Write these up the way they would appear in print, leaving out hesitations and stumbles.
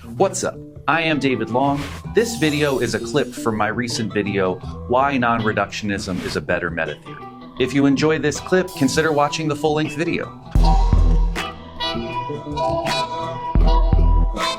What's up? I am David Long. This video is a clip from my recent video, Why Non-Reductionism is a Better Meta-Theory. If you enjoy this clip, consider watching the full-length video.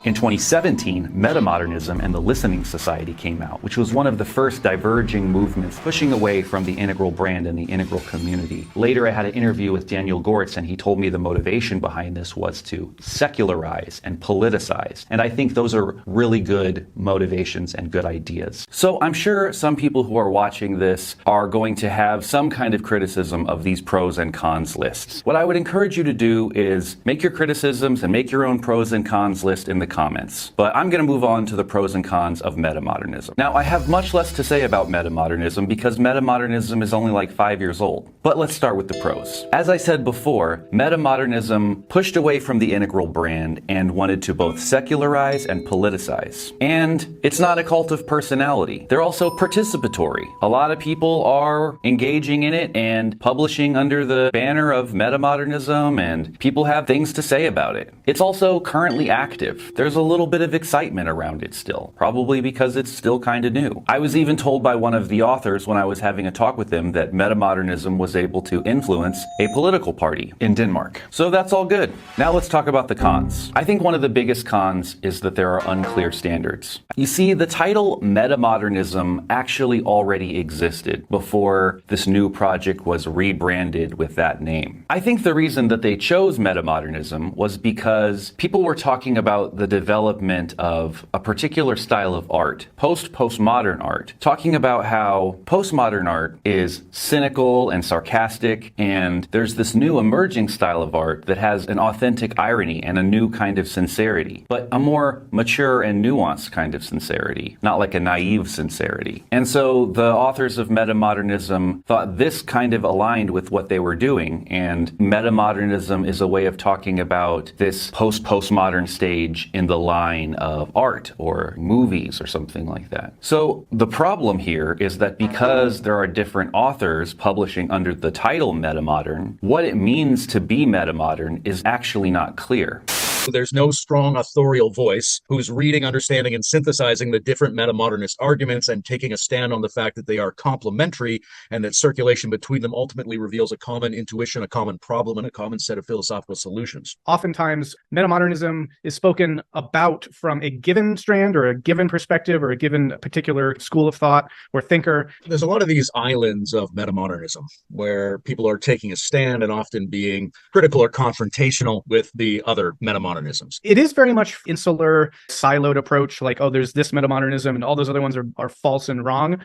In 2017, MetaModernism and the Listening Society came out, which was one of the first diverging movements pushing away from the integral brand and the integral community. Later, I had an interview with Daniel Gortz, and he told me the motivation behind this was to secularize and politicize. And I think those are really good motivations and good ideas. So I'm sure some people who are watching this are going to have some kind of criticism of these pros and cons lists. What I would encourage you to do is make your criticisms and make your own pros and cons list in the comments. But I'm going to move on to the pros and cons of metamodernism. Now, I have much less to say about metamodernism because metamodernism is only like 5 years old. But let's start with the pros. As I said before, metamodernism pushed away from the integral brand and wanted to both secularize and politicize. And it's not a cult of personality. They're also participatory. A lot of people are engaging in it and publishing under the banner of metamodernism, and people have things to say about it. It's also currently active. There's a little bit of excitement around it still, probably because it's still kind of new. I was even told by one of the authors when I was having a talk with him that metamodernism was able to influence a political party in Denmark. So that's all good. Now let's talk about the cons. I think one of the biggest cons is that there are unclear standards. You see, the title metamodernism actually already existed before this new project was rebranded with that name. I think the reason that they chose metamodernism was because people were talking about the development of a particular style of art, postmodern art, talking about how postmodern art is cynical and sarcastic, and there's this new emerging style of art that has an authentic irony and a new kind of sincerity, but a more mature and nuanced kind of sincerity, not like a naive sincerity. And so the authors of metamodernism thought this kind of aligned with what they were doing, and metamodernism is a way of talking about this postmodern stage in the line of art or movies or something like that. So the problem here is that because there are different authors publishing under the title metamodern, what it means to be metamodern is actually not clear. There's no strong authorial voice who's reading, understanding, and synthesizing the different metamodernist arguments and taking a stand on the fact that they are complementary and that circulation between them ultimately reveals a common intuition, a common problem, and a common set of philosophical solutions. Oftentimes, metamodernism is spoken about from a given strand or a given perspective or a given particular school of thought or thinker. There's a lot of these islands of metamodernism where people are taking a stand and often being critical or confrontational with the other metamodernisms. It is very much insular, siloed approach, like, oh, there's this metamodernism and all those other ones are false and wrong.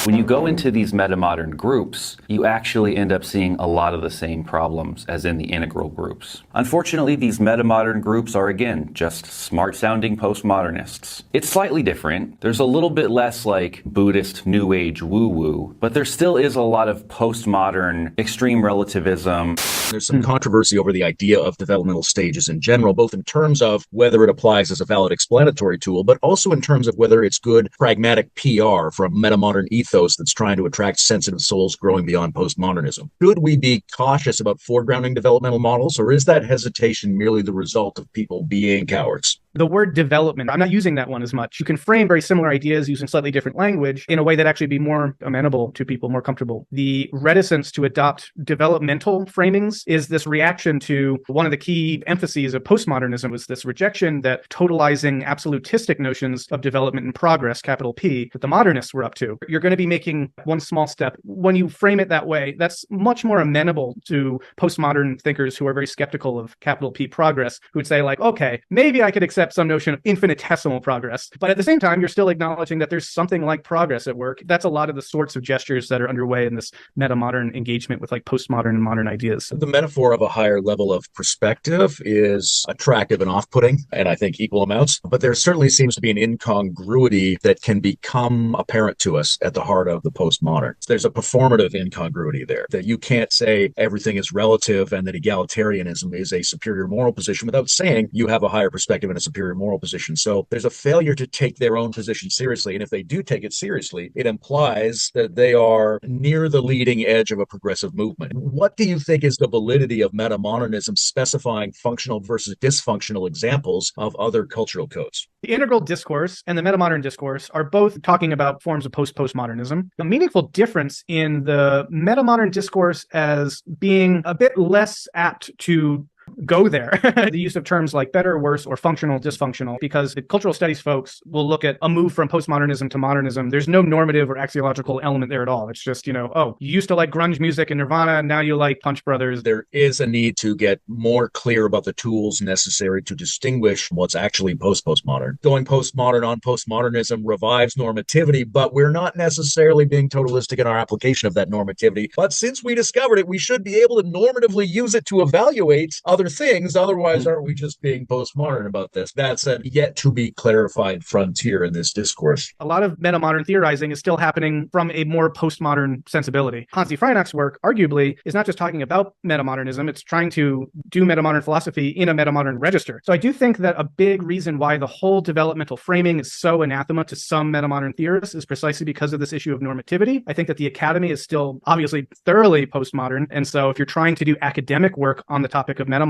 When you go into these metamodern groups, you actually end up seeing a lot of the same problems as in the integral groups. Unfortunately, these metamodern groups are, again, just smart-sounding postmodernists. It's slightly different. There's a little bit less like Buddhist New Age woo-woo, but there still is a lot of postmodern extreme relativism. There's some controversy over the idea of developmental stages in general, both in terms of whether it applies as a valid explanatory tool, but also in terms of whether it's good pragmatic PR from metamodern ethos that's trying to attract sensitive souls growing beyond postmodernism. Should we be cautious about foregrounding developmental models, or is that hesitation merely the result of people being cowards? The word development, I'm not using that one as much. You can frame very similar ideas using slightly different language in a way that actually be more amenable to people, more comfortable. The reticence to adopt developmental framings is this reaction to one of the key emphases of postmodernism was this rejection that totalizing absolutistic notions of development and progress, capital P, that the modernists were up to. You're going to be making one small step. When you frame it that way, that's much more amenable to postmodern thinkers who are very skeptical of capital P progress, who would say like, okay, maybe I could accept some notion of infinitesimal progress. But at the same time, you're still acknowledging that there's something like progress at work. That's a lot of the sorts of gestures that are underway in this metamodern engagement with like postmodern and modern ideas. The metaphor of a higher level of perspective is attractive and off-putting, and I think equal amounts. But there certainly seems to be an incongruity that can become apparent to us at the heart of the postmodern. There's a performative incongruity there, that you can't say everything is relative and that egalitarianism is a superior moral position without saying you have a higher perspective and it's a superior moral position. So there's a failure to take their own position seriously. And if they do take it seriously, it implies that they are near the leading edge of a progressive movement. What do you think is the validity of metamodernism specifying functional versus dysfunctional examples of other cultural codes? The integral discourse and the metamodern discourse are both talking about forms of postmodernism. A meaningful difference in the metamodern discourse as being a bit less apt to go there. The use of terms like better, worse, or functional, dysfunctional, because the cultural studies folks will look at a move from postmodernism to modernism. There's no normative or axiological element there at all. It's just, oh, you used to like grunge music and Nirvana, now you like Punch Brothers. There is a need to get more clear about the tools necessary to distinguish what's actually postmodern. Going postmodern on postmodernism revives normativity, but we're not necessarily being totalistic in our application of that normativity. But since we discovered it, we should be able to normatively use it to evaluate other things. Otherwise, aren't we just being postmodern about this? That's a yet to be clarified frontier in this discourse. A lot of metamodern theorizing is still happening from a more postmodern sensibility. Hansi Freinach's work, arguably, is not just talking about metamodernism, it's trying to do metamodern philosophy in a metamodern register. So I do think that a big reason why the whole developmental framing is so anathema to some metamodern theorists is precisely because of this issue of normativity. I think that the academy is still obviously thoroughly postmodern. And so if you're trying to do academic work on the topic of metamodernism,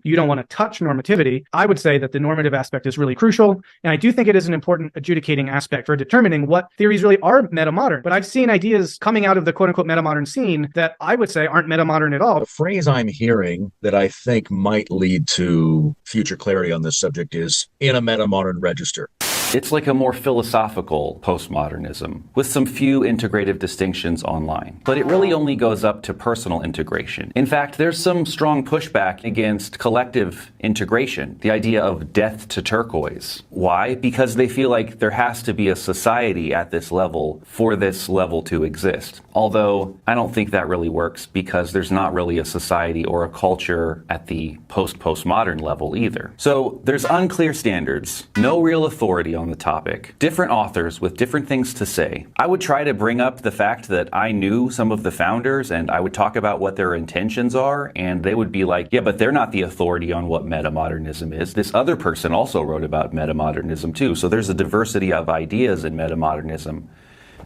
you don't want to touch normativity. I would say that the normative aspect is really crucial. And I do think it is an important adjudicating aspect for determining what theories really are metamodern. But I've seen ideas coming out of the quote unquote metamodern scene that I would say aren't metamodern at all. The phrase I'm hearing that I think might lead to future clarity on this subject is in a metamodern register. It's like a more philosophical postmodernism with some few integrative distinctions online. But it really only goes up to personal integration. In fact, there's some strong pushback against collective integration, the idea of death to turquoise. Why? Because they feel like there has to be a society at this level for this level to exist. Although I don't think that really works because there's not really a society or a culture at the postmodern level either. So there's unclear standards, no real authority on the topic, different authors with different things to say. I would try to bring up the fact that I knew some of the founders and I would talk about what their intentions are, and they would be like, yeah, but they're not the authority on what metamodernism is. This other person also wrote about metamodernism too. So there's a diversity of ideas in metamodernism.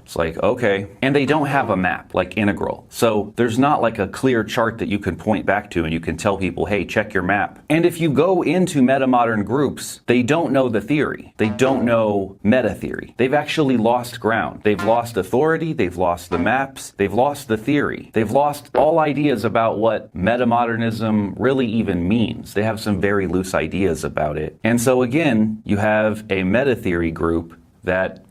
It's like, okay. And they don't have a map like integral. So there's not like a clear chart that you can point back to and you can tell people, hey, check your map. And if you go into metamodern groups, they don't know the theory. They don't know meta theory. They've actually lost ground. They've lost authority. They've lost the maps. They've lost the theory. They've lost all ideas about what metamodernism really even means. They have some very loose ideas about it. And so again, you have a meta theory group that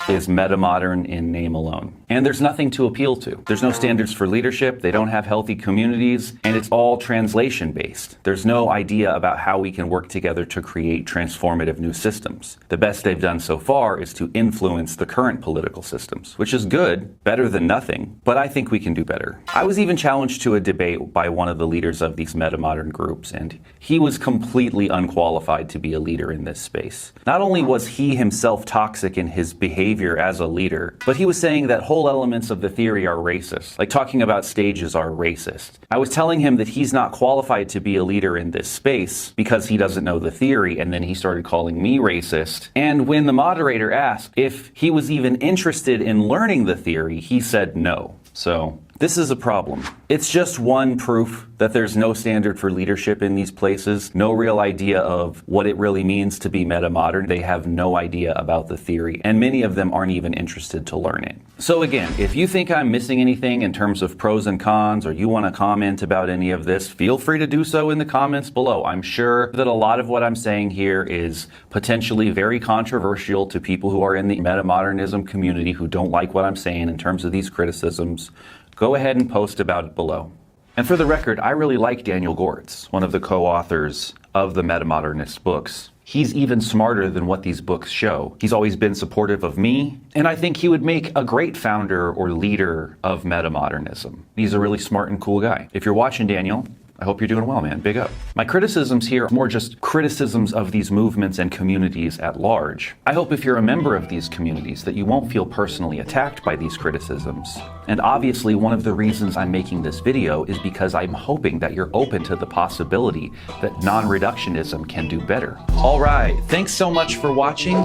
is metamodern in name alone. And there's nothing to appeal to. There's no standards for leadership, they don't have healthy communities, and it's all translation based. There's no idea about how we can work together to create transformative new systems. The best they've done so far is to influence the current political systems, which is good, better than nothing, but I think we can do better. I was even challenged to a debate by one of the leaders of these metamodern groups, and he was completely unqualified to be a leader in this space. Not only was he himself toxic in his behavior as a leader, but he was saying that whole elements of the theory are racist, like talking about stages are racist. I was telling him that he's not qualified to be a leader in this space because he doesn't know the theory, and then he started calling me racist. And when the moderator asked if he was even interested in learning the theory, he said no. So this is a problem. It's just one proof that there's no standard for leadership in these places, no real idea of what it really means to be metamodern. They have no idea about the theory, and many of them aren't even interested to learn it. So again, if you think I'm missing anything in terms of pros and cons, or you want to comment about any of this, feel free to do so in the comments below. I'm sure that a lot of what I'm saying here is potentially very controversial to people who are in the metamodernism community who don't like what I'm saying in terms of these criticisms. Go ahead and post about it below. And for the record, I really like Daniel Gortz, one of the co-authors of the Metamodernist books. He's even smarter than what these books show. He's always been supportive of me, and I think he would make a great founder or leader of metamodernism. He's a really smart and cool guy. If you're watching, Daniel, I hope you're doing well, man. Big up. My criticisms here are more just criticisms of these movements and communities at large. I hope if you're a member of these communities that you won't feel personally attacked by these criticisms. And obviously, one of the reasons I'm making this video is because I'm hoping that you're open to the possibility that non-reductionism can do better. All right, thanks so much for watching.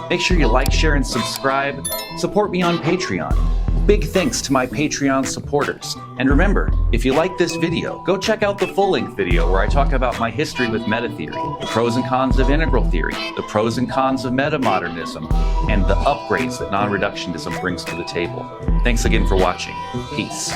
Make sure you like, share, and subscribe. Support me on Patreon. Big thanks to my Patreon supporters. And remember, if you like this video, go check out the full-length video where I talk about my history with meta-theory, the pros and cons of integral theory, the pros and cons of metamodernism, and the upgrades that non-reductionism brings to the table. Thanks again for watching. Peace.